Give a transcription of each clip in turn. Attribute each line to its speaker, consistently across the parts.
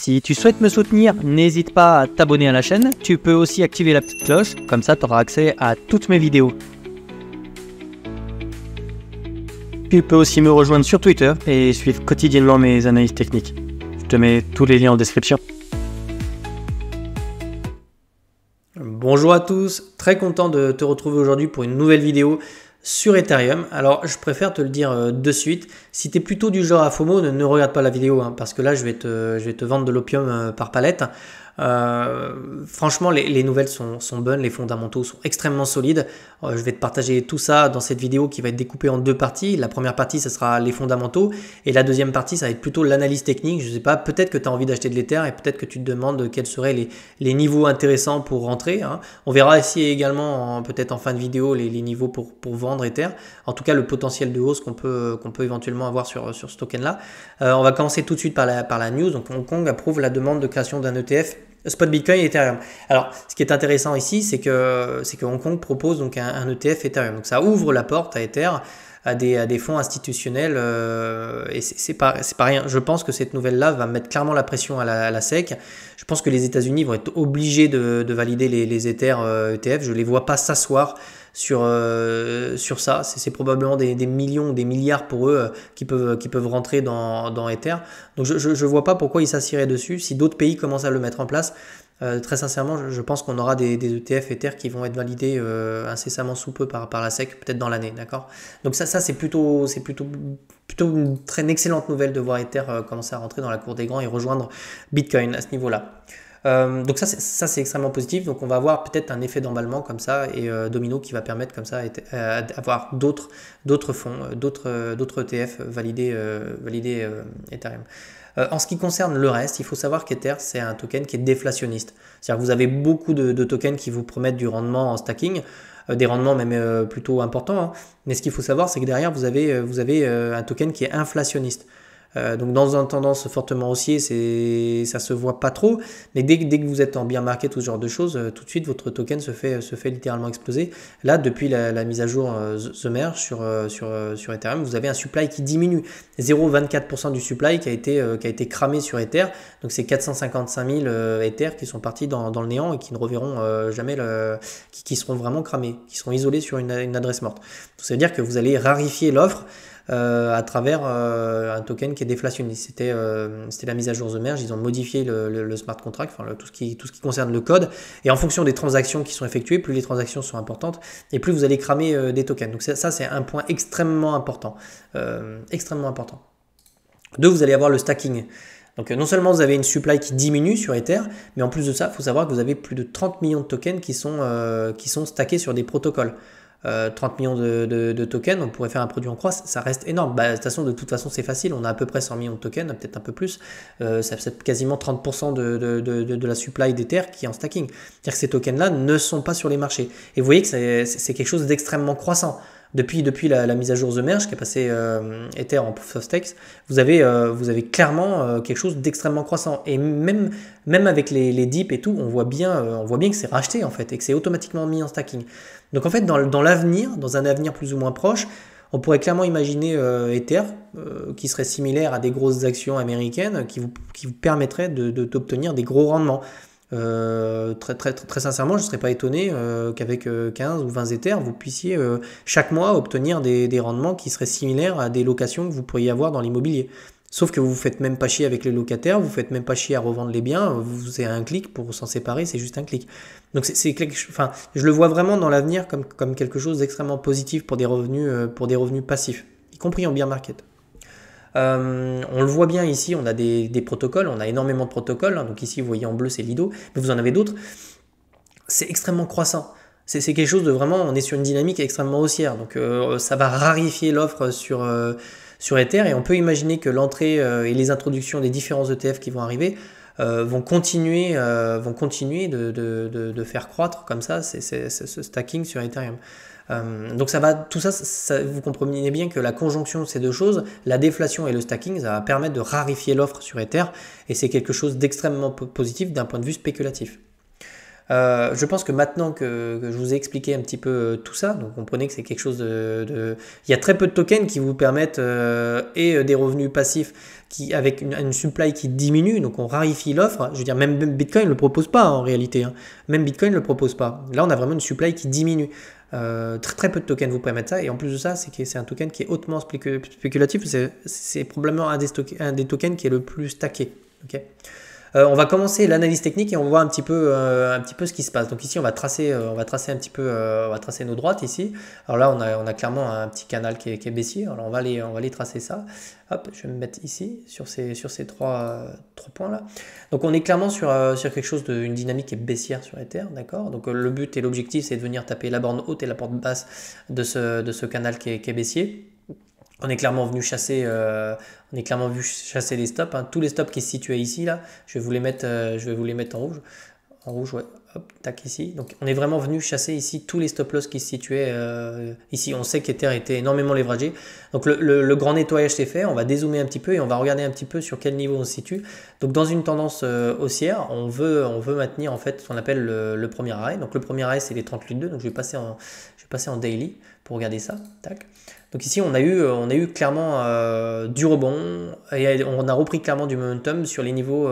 Speaker 1: Si tu souhaites me soutenir, n'hésite pas à t'abonner à la chaîne. Tu peux aussi activer la petite cloche, comme ça tu auras accès à toutes mes vidéos. Tu peux aussi me rejoindre sur Twitter et suivre quotidiennement mes analyses techniques. Je te mets tous les liens en description.
Speaker 2: Bonjour à tous, très content de te retrouver aujourd'hui pour une nouvelle vidéo sur Ethereum. Alors je préfère te le dire de suite, si tu es plutôt du genre à FOMO, ne regarde pas la vidéo parce que là je vais te vendre de l'opium par palette. Franchement les nouvelles sont bonnes, les fondamentaux sont extrêmement solides. Je vais te partager tout ça dans cette vidéo qui va être découpée en deux parties. La première partie ce sera les fondamentaux et la deuxième partie ça va être plutôt l'analyse technique. Je sais pas, peut-être que tu as envie d'acheter de l'Ether et peut-être que tu te demandes quels seraient les niveaux intéressants pour rentrer. On verra ici également peut-être en fin de vidéo les niveaux pour vendre Ether. En tout cas le potentiel de hausse qu'on peut éventuellement avoir sur ce token là. On va commencer tout de suite par la news. Donc Hong Kong approuve la demande de création d'un ETF Spot Bitcoin et Ethereum. Alors, ce qui est intéressant ici, c'est que Hong Kong propose donc un ETF Ethereum. Donc, ça ouvre la porte à Ether, à des fonds institutionnels et c'est pas rien. Je pense que cette nouvelle-là va mettre clairement la pression à la SEC. Je pense que les États-Unis vont être obligés de valider les Ether ETF. Je les vois pas s'asseoir sur ça. C'est probablement des millions, des milliards pour eux qui peuvent rentrer dans Ether. Donc je vois pas pourquoi ils s'assiraient dessus. Si d'autres pays commencent à le mettre en place, très sincèrement, je pense qu'on aura des ETF Ether qui vont être validés incessamment sous peu par la SEC, peut-être dans l'année, d'accord. Donc ça c'est plutôt une très excellente nouvelle de voir Ether commencer à rentrer dans la cour des grands et rejoindre Bitcoin à ce niveau-là. Donc ça c'est extrêmement positif. Donc on va avoir peut-être un effet d'emballement comme ça et domino qui va permettre comme ça d'avoir d'autres fonds, d'autres ETF validés Ethereum. En ce qui concerne le reste, il faut savoir qu'Ether c'est un token qui est déflationniste. C'est-à-dire que vous avez beaucoup de tokens qui vous promettent du rendement en stacking, des rendements même plutôt importants. Mais ce qu'il faut savoir, c'est que derrière vous avez un token qui est inflationniste. Donc dans une tendance fortement haussier, ça se voit pas trop, mais dès que vous êtes en bear market ou ce genre de choses, tout de suite votre token se fait littéralement exploser. Là, depuis la mise à jour The Merge sur Ethereum, vous avez un supply qui diminue, 0,24% du supply qui a été cramé sur Ether. Donc c'est 455 000 Ether qui sont partis dans le néant et qui ne reverront jamais qui seront vraiment cramés, qui seront isolés sur une adresse morte. Donc ça veut dire que vous allez rarifier l'offre à travers un token qui est déflationniste. C'était la mise à jour The Merge, ils ont modifié le smart contract, enfin tout ce qui concerne le code, et en fonction des transactions qui sont effectuées, plus les transactions sont importantes, et plus vous allez cramer des tokens. Donc ça c'est un point extrêmement important. Deux, vous allez avoir le stacking. Donc non seulement vous avez une supply qui diminue sur Ether, mais en plus de ça, il faut savoir que vous avez plus de 30 millions de tokens qui sont stackés sur des protocoles. 30 millions de tokens, on pourrait faire un produit en croix, ça reste énorme. De toute façon c'est facile, on a à peu près 100 millions de tokens, peut-être un peu plus, c'est quasiment 30% de la supply d'Ether qui est en stacking. C'est-à-dire que ces tokens-là ne sont pas sur les marchés. Et vous voyez que c'est quelque chose d'extrêmement croissant. Depuis la mise à jour The Merge qui a passé Ether en Proof of Stake, vous avez clairement quelque chose d'extrêmement croissant. Et même avec les dips et tout, on voit bien que c'est racheté en fait et que c'est automatiquement mis en stacking. Donc en fait, dans l'avenir, dans un avenir plus ou moins proche, on pourrait clairement imaginer Ether qui serait similaire à des grosses actions américaines qui vous permettraient d'obtenir des gros rendements. Très sincèrement, je ne serais pas étonné qu'avec 15 ou 20 Ether, vous puissiez chaque mois obtenir des rendements qui seraient similaires à des locations que vous pourriez avoir dans l'immobilier. Sauf que vous ne vous faites même pas chier avec les locataires, vous ne faites même pas chier à revendre les biens, vous avez un clic pour s'en séparer, c'est juste un clic. Donc je le vois vraiment dans l'avenir comme quelque chose d'extrêmement positif pour des revenus passifs, y compris en bear market. On le voit bien ici, on a des protocoles, on a énormément de protocoles, donc ici vous voyez en bleu c'est Lido, mais vous en avez d'autres, c'est extrêmement croissant. C'est quelque chose de vraiment, on est sur une dynamique extrêmement haussière, donc ça va rarifier l'offre sur Ether et on peut imaginer que l'entrée et les introductions des différents ETF qui vont arriver vont continuer de faire croître comme ça ce stacking sur Ethereum. Donc tout ça, vous comprenez bien que la conjonction de ces deux choses, la déflation et le stacking, ça va permettre de rarifier l'offre sur Ether et c'est quelque chose d'extrêmement positif d'un point de vue spéculatif. Je pense que maintenant que je vous ai expliqué un petit peu tout ça, donc comprenez que c'est quelque chose Il y a très peu de tokens qui vous permettent des revenus passifs avec une supply qui diminue, donc on raréfie l'offre. Je veux dire, même Bitcoin ne le propose pas en réalité. Hein. Même Bitcoin ne le propose pas. Là, on a vraiment une supply qui diminue. Très peu de tokens vous permettent ça. Et en plus de ça, c'est un token qui est hautement spéculatif. C'est probablement un des tokens qui est le plus stacké. Okay. On va commencer l'analyse technique et on va voir un petit peu ce qui se passe. Donc ici, on va tracer nos droites ici. Alors là, on a clairement un petit canal qui est baissier. Alors on va aller tracer ça. Hop, je vais me mettre ici sur ces trois points là. Donc on est clairement sur quelque chose une dynamique qui est baissière sur Ether, d'accord. Donc le but et l'objectif, c'est de venir taper la borne haute et la borne basse de ce canal qui est baissier. On est clairement venu chasser, les stops. Hein. Tous les stops qui se situaient ici, là, je vais vous les mettre en rouge. En rouge, ouais. Hop, tac, ici. Donc, on est vraiment venu chasser ici tous les stop loss qui se situaient ici. On sait qu'Ether était énormément leveragé. Donc, le grand nettoyage s'est fait. On va dézoomer un petit peu et on va regarder un petit peu sur quel niveau on se situe. Donc, dans une tendance haussière, on veut maintenir en fait ce qu'on appelle le premier arrêt. Donc, le premier arrêt, c'est les 38,2. Donc, je vais passer en daily pour regarder ça. Tac. Donc ici, on a eu clairement du rebond et on a repris clairement du momentum sur les niveaux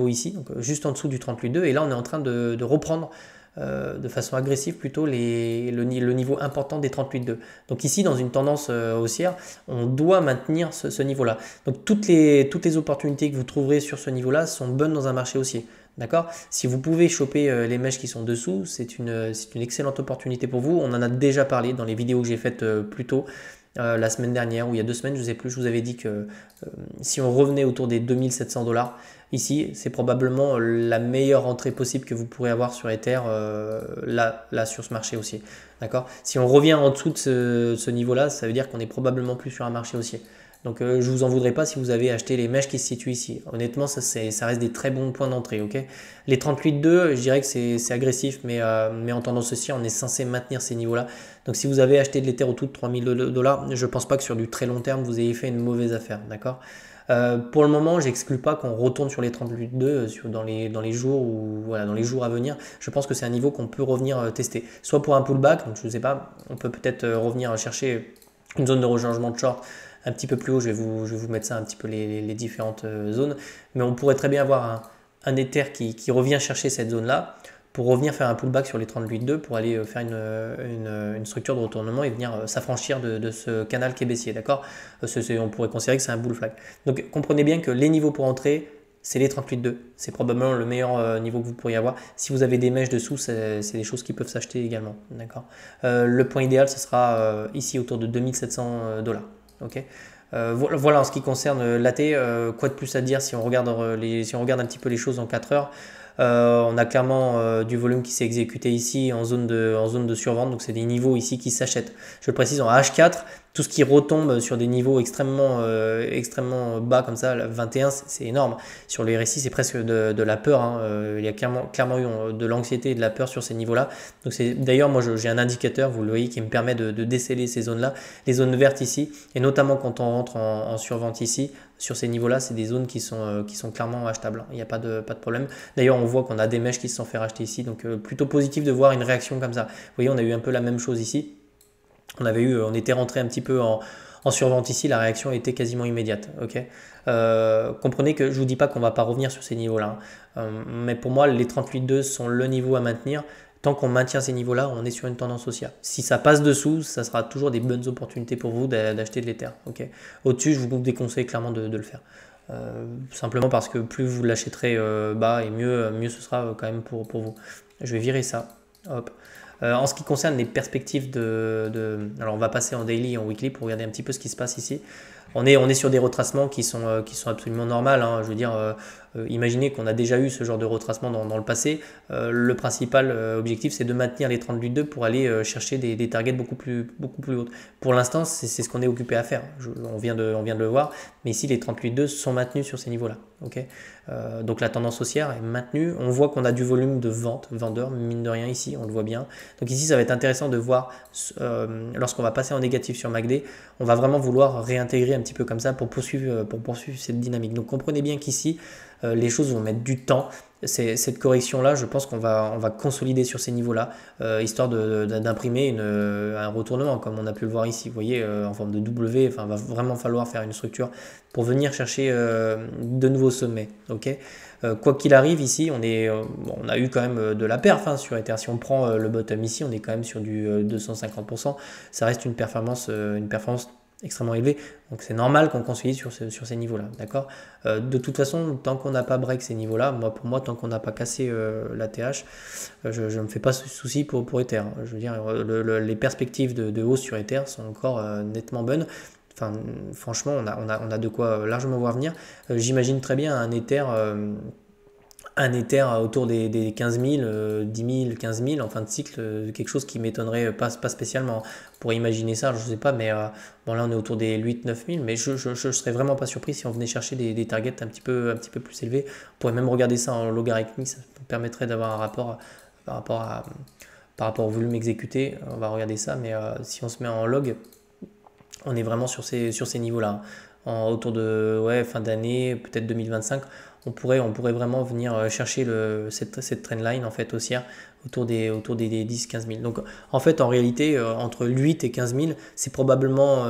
Speaker 2: ici, donc juste en dessous du 38,2. Et là, on est en train de reprendre de façon agressive plutôt le niveau important des 38,2. Donc ici, dans une tendance haussière, on doit maintenir ce niveau-là. Donc toutes les opportunités que vous trouverez sur ce niveau-là sont bonnes dans un marché haussier. D'accord. Si vous pouvez choper les mèches qui sont dessous, c'est une excellente opportunité pour vous. On en a déjà parlé dans les vidéos que j'ai faites plus tôt, la semaine dernière ou il y a 2 semaines, je ne sais plus, je vous avais dit que si on revenait autour des 2700 $, ici, c'est probablement la meilleure entrée possible que vous pourrez avoir sur Ether là sur ce marché haussier. D'accord. Si on revient en dessous de ce niveau-là, ça veut dire qu'on est probablement plus sur un marché haussier. Donc je vous en voudrais pas si vous avez acheté les mèches qui se situent ici. Honnêtement, ça reste des très bons points d'entrée. Okay, les 38,2, je dirais que c'est agressif, mais en tendance haussière, on est censé maintenir ces niveaux-là. Donc si vous avez acheté de l'Ether autour de 3000 $, je pense pas que sur du très long terme, vous ayez fait une mauvaise affaire. D'accord. Pour le moment, j'exclus pas qu'on retourne sur les 38,2 dans les jours dans les jours à venir. Je pense que c'est un niveau qu'on peut revenir tester, soit pour un pullback. Donc je ne sais pas, on peut peut-être revenir chercher une zone de rechangement de short un petit peu plus haut. Je vais vous mettre ça un petit peu les différentes zones, mais on pourrait très bien avoir un Ether qui revient chercher cette zone là pour revenir faire un pullback sur les 38,2 pour aller faire une structure de retournement et venir s'affranchir de ce canal qui est baissier. D'accord. On pourrait considérer que c'est un bull flag. Donc comprenez bien que les niveaux pour entrer, c'est les 38,2. C'est probablement le meilleur niveau que vous pourriez avoir. Si vous avez des mèches dessous, c'est des choses qui peuvent s'acheter également. D'accord. Le point idéal, ce sera ici autour de 2700 $. Okay. Voilà en ce qui concerne l'AT. Quoi de plus à dire si on regarde un petit peu les choses en 4 heures. On a clairement du volume qui s'est exécuté ici en zone de survente, donc c'est des niveaux ici qui s'achètent. Je le précise en H4, tout ce qui retombe sur des niveaux extrêmement bas comme ça, 21, c'est énorme. Sur le RSI, c'est presque de la peur. Hein. Il y a clairement eu de l'anxiété et de la peur sur ces niveaux-là. Donc d'ailleurs, moi j'ai un indicateur, vous le voyez, qui me permet de déceler ces zones-là, les zones vertes ici, et notamment quand on rentre en survente ici. Sur ces niveaux-là, c'est des zones qui sont clairement achetables. Il n'y a pas de problème. D'ailleurs, on voit qu'on a des mèches qui se sont fait racheter ici. Donc, plutôt positif de voir une réaction comme ça. Vous voyez, on a eu un peu la même chose ici. On était rentré un petit peu en survente ici. La réaction était quasiment immédiate. Okay. Comprenez que je ne vous dis pas qu'on ne va pas revenir sur ces niveaux-là. Mais pour moi, les 38,2 sont le niveau à maintenir. Tant qu'on maintient ces niveaux-là, on est sur une tendance haussière. Si ça passe dessous, ça sera toujours des bonnes opportunités pour vous d'acheter de l'Ether. Okay. Au-dessus, je vous déconseille clairement de le faire. Simplement parce que plus vous l'achèterez bas et mieux ce sera quand même pour vous. Je vais virer ça. Hop. En ce qui concerne les perspectives alors on va passer en daily et en weekly pour regarder un petit peu ce qui se passe ici. On est sur des retracements qui sont absolument normales. Hein. Je veux dire, imaginez qu'on a déjà eu ce genre de retracement dans le passé. Le principal objectif, c'est de maintenir les 38,2 pour aller chercher des targets beaucoup plus hautes. Pour l'instant, c'est ce qu'on est occupé à faire. On vient de le voir. Mais ici, les 38,2 sont maintenus sur ces niveaux-là. Okay. Donc la tendance haussière est maintenue. On voit qu'on a du volume de vendeurs, mine de rien ici, on le voit bien. Donc ici, ça va être intéressant de voir lorsqu'on va passer en négatif sur MACD, on va vraiment vouloir réintégrer un petit peu comme ça pour poursuivre cette dynamique. Donc comprenez bien qu'ici, les choses vont mettre du temps. Cette correction-là, je pense qu'on va consolider sur ces niveaux-là, histoire d'imprimer un retournement, comme on a pu le voir ici. Vous voyez, en forme de W, enfin, va vraiment falloir faire une structure pour venir chercher de nouveaux sommets. Ok. Quoi qu'il arrive ici, on a eu quand même de la perf sur Ether. Si on prend le bottom ici, on est quand même sur du 250%. Ça reste une performance extrêmement élevée. Donc c'est normal qu'on consolide sur ces niveaux-là. D'accord. De toute façon, tant qu'on n'a pas break ces niveaux-là, pour moi, tant qu'on n'a pas cassé la TH, je ne me fais pas souci pour Ether. Je veux dire, les perspectives de hausse sur Ether sont encore nettement bonnes. Enfin, franchement, on a de quoi largement voir venir. J'imagine très bien un Ether autour des 15 000, 10 000, 15 000 en fin de cycle, quelque chose qui m'étonnerait pas spécialement. On pourrait imaginer ça, je ne sais pas, mais bon, là on est autour des 8 9 000, mais je ne serais vraiment pas surpris si on venait chercher des targets un petit peu plus élevés. On pourrait même regarder ça en logarithmique, ça permettrait d'avoir un rapport par rapport au volume exécuté. On va regarder ça, mais si on se met en log, on est vraiment sur ces niveaux-là. Autour de fin d'année, peut-être 2025, on pourrait vraiment venir chercher cette trendline en fait haussière autour des 10-15 000. Donc en fait, en réalité, entre 8 et 15 000, c'est probablement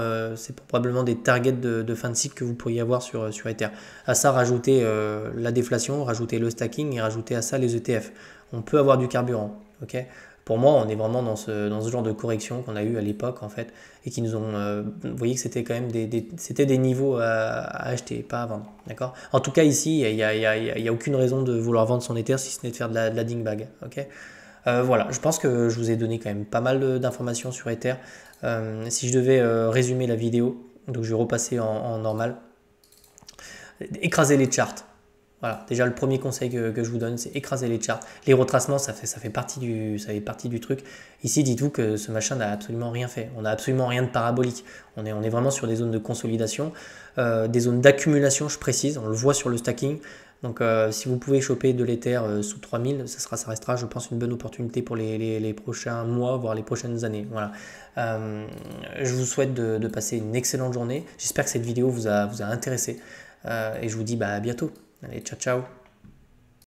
Speaker 2: des targets de fin de cycle que vous pourriez avoir sur Ether. À ça, rajouter la déflation, rajouter le stacking et rajouter à ça les ETF. On peut avoir du carburant. Ok. Pour moi, on est vraiment dans ce genre de correction qu'on a eu à l'époque en fait, et qui nous ont, vous voyez que c'était quand même des niveaux à acheter, pas à vendre, d'accord. En tout cas ici, il y a aucune raison de vouloir vendre son Ether si ce n'est de faire de la dingbag, ok. Voilà, je pense que je vous ai donné quand même pas mal d'informations sur Ether. Si je devais résumer la vidéo, donc je vais repasser en normal. Écraser les charts. Voilà, déjà le premier conseil que je vous donne, c'est écraser les charts. Les retracements, ça fait partie du truc. Ici, dites-vous que ce machin n'a absolument rien fait. On n'a absolument rien de parabolique. On est vraiment sur des zones de consolidation, des zones d'accumulation, je précise. On le voit sur le stacking. Donc, si vous pouvez choper de l'Ether sous 3000, ça restera, je pense, une bonne opportunité pour les prochains mois, voire les prochaines années. Voilà. Je vous souhaite de passer une excellente journée. J'espère que cette vidéo vous a intéressé. Et je vous dis à bientôt. Allez, ciao, ciao.